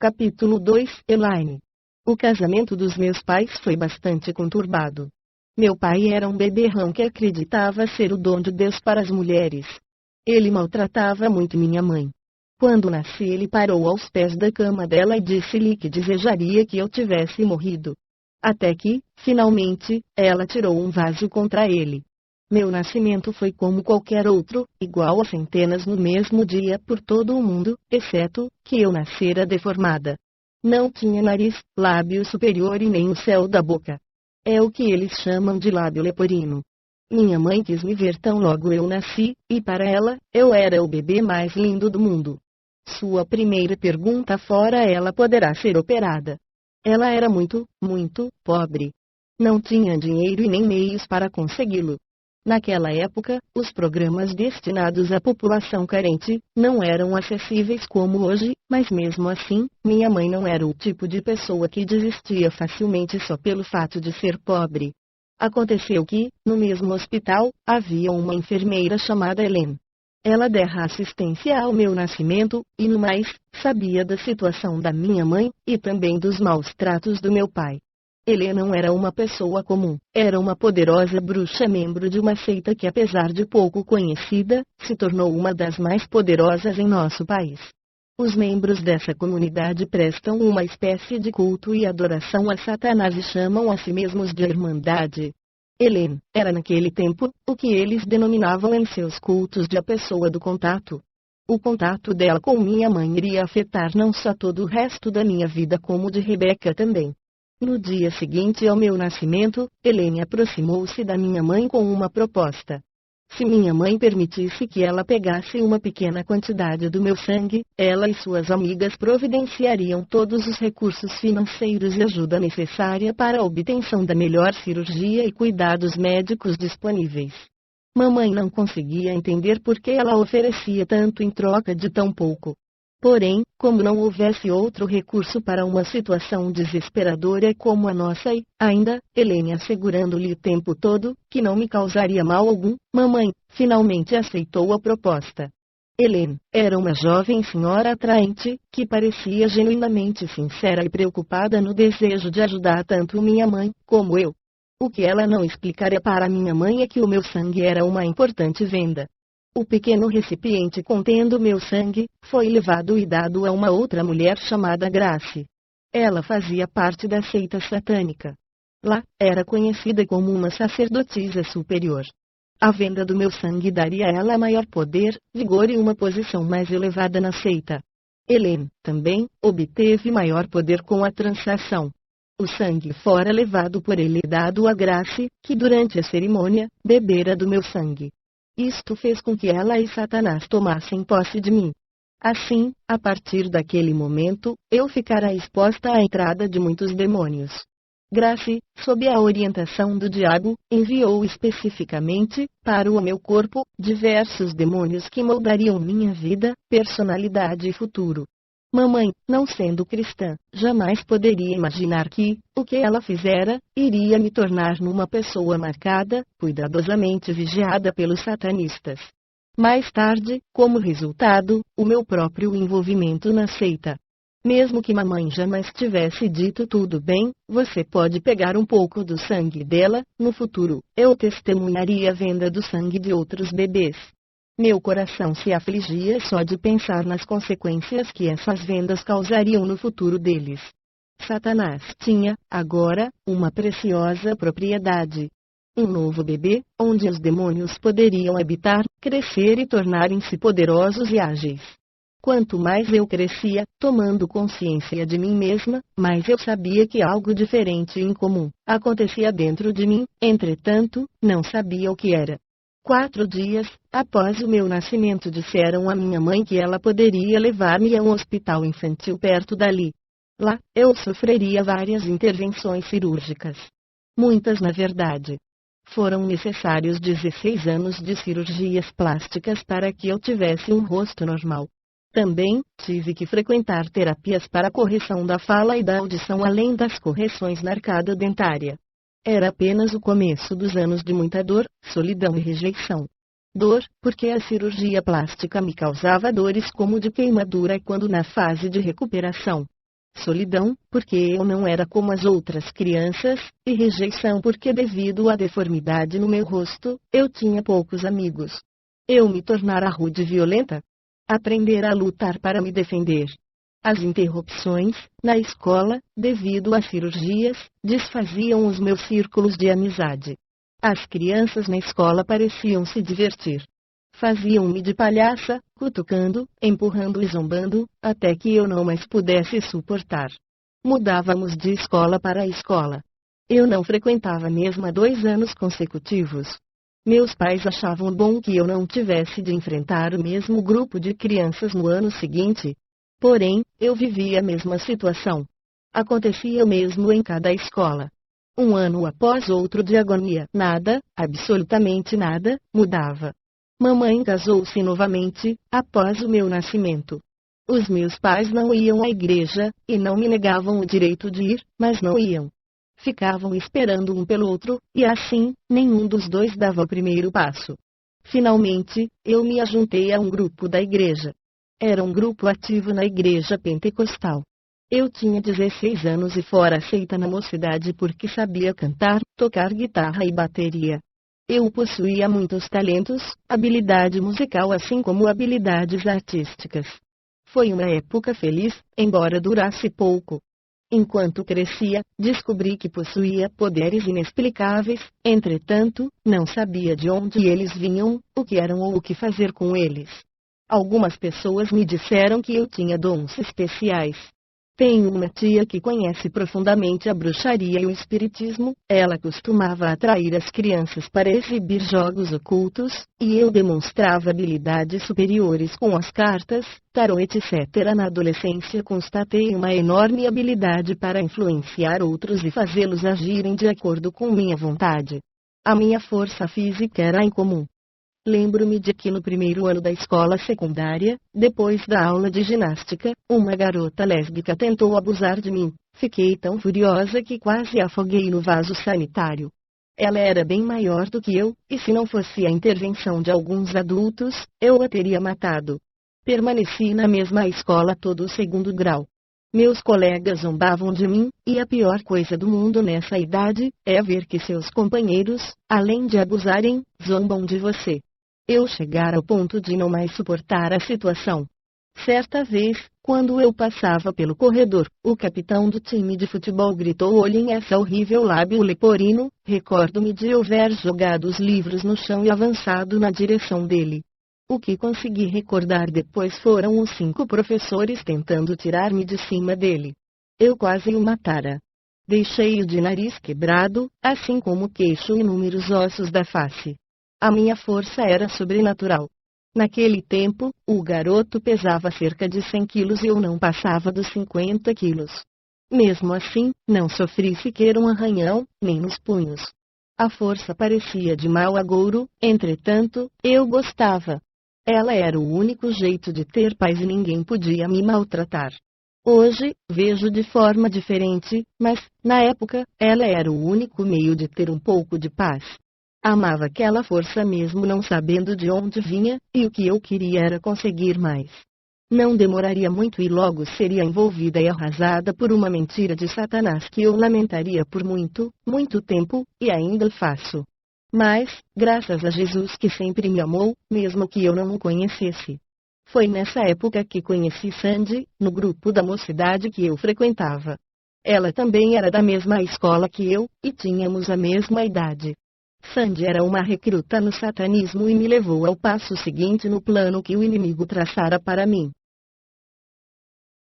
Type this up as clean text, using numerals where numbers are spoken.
Capítulo 2 Elaine. O casamento dos meus pais foi bastante conturbado. Meu pai era um beberrão que acreditava ser o dom de Deus para as mulheres. Ele maltratava muito minha mãe. Quando nasci, ele parou aos pés da cama dela e disse-lhe que desejaria que eu tivesse morrido. Até que, finalmente, ela tirou um vaso contra ele. Meu nascimento foi como qualquer outro, igual a centenas no mesmo dia por todo o mundo, exceto que eu nascera deformada. Não tinha nariz, lábio superior e nem o céu da boca. É o que eles chamam de lábio leporino. Minha mãe quis me ver tão logo eu nasci, e para ela, eu era o bebê mais lindo do mundo. Sua primeira pergunta fora ela poderá ser operada. Ela era muito pobre. Não tinha dinheiro e nem meios para consegui-lo. Naquela época, os programas destinados à população carente não eram acessíveis como hoje, mas mesmo assim, minha mãe não era o tipo de pessoa que desistia facilmente só pelo fato de ser pobre. Aconteceu que, no mesmo hospital, havia uma enfermeira chamada Helen. Ela dera assistência ao meu nascimento, e no mais, sabia da situação da minha mãe, e também dos maus tratos do meu pai. Helen não era uma pessoa comum, era uma poderosa bruxa membro de uma seita que, apesar de pouco conhecida, se tornou uma das mais poderosas em nosso país. Os membros dessa comunidade prestam uma espécie de culto e adoração a Satanás e chamam a si mesmos de Irmandade. Helen era naquele tempo o que eles denominavam em seus cultos de a pessoa do contato. O contato dela com minha mãe iria afetar não só todo o resto da minha vida como de Rebecca também. No dia seguinte ao meu nascimento, Helen aproximou-se da minha mãe com uma proposta. Se minha mãe permitisse que ela pegasse uma pequena quantidade do meu sangue, ela e suas amigas providenciariam todos os recursos financeiros e ajuda necessária para a obtenção da melhor cirurgia e cuidados médicos disponíveis. Mamãe não conseguia entender por que ela oferecia tanto em troca de tão pouco. Porém, como não houvesse outro recurso para uma situação desesperadora como a nossa e, ainda, Helen assegurando-lhe o tempo todo, que não me causaria mal algum, mamãe, finalmente aceitou a proposta. Helen era uma jovem senhora atraente, que parecia genuinamente sincera e preocupada no desejo de ajudar tanto minha mãe, como eu. O que ela não explicaria para minha mãe é que o meu sangue era uma importante venda. O pequeno recipiente contendo meu sangue foi levado e dado a uma outra mulher chamada Grace. Ela fazia parte da seita satânica. Lá, era conhecida como uma sacerdotisa superior. A venda do meu sangue daria a ela maior poder, vigor e uma posição mais elevada na seita. Helen, também, obteve maior poder com a transação. O sangue fora levado por ele e dado a Grace, que durante a cerimônia, bebera do meu sangue. Isto fez com que ela e Satanás tomassem posse de mim. Assim, a partir daquele momento, eu ficara exposta à entrada de muitos demônios. Grace, sob a orientação do diabo, enviou especificamente, para o meu corpo, diversos demônios que moldariam minha vida, personalidade e futuro. Mamãe, não sendo cristã, jamais poderia imaginar que, o que ela fizera, iria me tornar numa pessoa marcada, cuidadosamente vigiada pelos satanistas. Mais tarde, como resultado, o meu próprio envolvimento na seita. Mesmo que mamãe jamais tivesse dito tudo bem, você pode pegar um pouco do sangue dela, no futuro, eu testemunharia a venda do sangue de outros bebês. Meu coração se afligia só de pensar nas consequências que essas vendas causariam no futuro deles. Satanás tinha, agora, uma preciosa propriedade. Um novo bebê, onde os demônios poderiam habitar, crescer e tornarem-se poderosos e ágeis. Quanto mais eu crescia, tomando consciência de mim mesma, mais eu sabia que algo diferente e incomum acontecia dentro de mim, entretanto, não sabia o que era. 4 dias após o meu nascimento disseram à minha mãe que ela poderia levar-me a um hospital infantil perto dali. Lá, eu sofreria várias intervenções cirúrgicas. Muitas na verdade. Foram necessários 16 anos de cirurgias plásticas para que eu tivesse um rosto normal. Também, tive que frequentar terapias para a correção da fala e da audição além das correções na arcada dentária. Era apenas o começo dos anos de muita dor, solidão e rejeição. Dor, porque a cirurgia plástica me causava dores como de queimadura quando na fase de recuperação. solidão, porque eu não era como as outras crianças, e rejeição porque devido à deformidade no meu rosto, eu tinha poucos amigos. Eu me tornara rude e violenta. Aprender a lutar para me defender. As interrupções, na escola, devido a cirurgias, desfaziam os meus círculos de amizade. As crianças na escola pareciam se divertir. Faziam-me de palhaça, cutucando, empurrando e zombando, até que eu não mais pudesse suportar. Mudávamos de escola para escola. Eu não frequentava mesmo há 2 anos consecutivos. Meus pais achavam bom que eu não tivesse de enfrentar o mesmo grupo de crianças no ano seguinte. Porém, eu vivia a mesma situação. Acontecia o mesmo em cada escola. Um ano após outro de agonia, nada, absolutamente nada, mudava. Mamãe casou-se novamente, após o meu nascimento. Os meus pais não iam à igreja, e não me negavam o direito de ir, mas não iam. Ficavam esperando um pelo outro, e assim, nenhum dos dois dava o primeiro passo. Finalmente, eu me ajuntei a um grupo da igreja. Era um grupo ativo na igreja pentecostal. Eu tinha 16 anos e fora aceita na mocidade porque sabia cantar, tocar guitarra e bateria. Eu possuía muitos talentos, habilidade musical assim como habilidades artísticas. Foi uma época feliz, embora durasse pouco. Enquanto crescia, descobri que possuía poderes inexplicáveis, entretanto, não sabia de onde eles vinham, o que eram ou o que fazer com eles. Algumas pessoas me disseram que eu tinha dons especiais. Tenho uma tia que conhece profundamente a bruxaria e o espiritismo, ela costumava atrair as crianças para exibir jogos ocultos, e eu demonstrava habilidades superiores com as cartas, tarô etc. Na adolescência constatei uma enorme habilidade para influenciar outros e fazê-los agirem de acordo com minha vontade. A minha força física era incomum. Lembro-me de que no primeiro ano da escola secundária, depois da aula de ginástica, uma garota lésbica tentou abusar de mim. Fiquei tão furiosa que quase afoguei no vaso sanitário. Ela era bem maior do que eu, e se não fosse a intervenção de alguns adultos, eu a teria matado. Permaneci na mesma escola todo o 2º grau. Meus colegas zombavam de mim, e a pior coisa do mundo nessa idade, é ver que seus companheiros, além de abusarem, zombam de você. Eu chegara ao ponto de não mais suportar a situação. Certa vez, quando eu passava pelo corredor, o capitão do time de futebol gritou: "Olhem essa horrível lábio leporino". Recordo-me de eu ver jogado os livros no chão e avançado na direção dele. O que consegui recordar depois foram os 5 professores tentando tirar-me de cima dele. Eu quase o matara. Deixei-o de nariz quebrado, assim como o queixo e inúmeros ossos da face. A minha força era sobrenatural. Naquele tempo, o garoto pesava cerca de 100 quilos e eu não passava dos 50 quilos. Mesmo assim, não sofri sequer um arranhão, nem nos punhos. A força parecia de mau agouro, entretanto, eu gostava. Ela era o único jeito de ter paz e ninguém podia me maltratar. Hoje, vejo de forma diferente, mas, na época, ela era o único meio de ter um pouco de paz. Amava aquela força mesmo não sabendo de onde vinha, e o que eu queria era conseguir mais. Não demoraria muito e logo seria envolvida e arrasada por uma mentira de Satanás que eu lamentaria por muito, muito tempo, e ainda faço. Mas, graças a Jesus que sempre me amou, mesmo que eu não o conhecesse. Foi nessa época que conheci Sandy, no grupo da mocidade que eu frequentava. Ela também era da mesma escola que eu, e tínhamos a mesma idade. Sandy era uma recruta no satanismo e me levou ao passo seguinte no plano que o inimigo traçara para mim.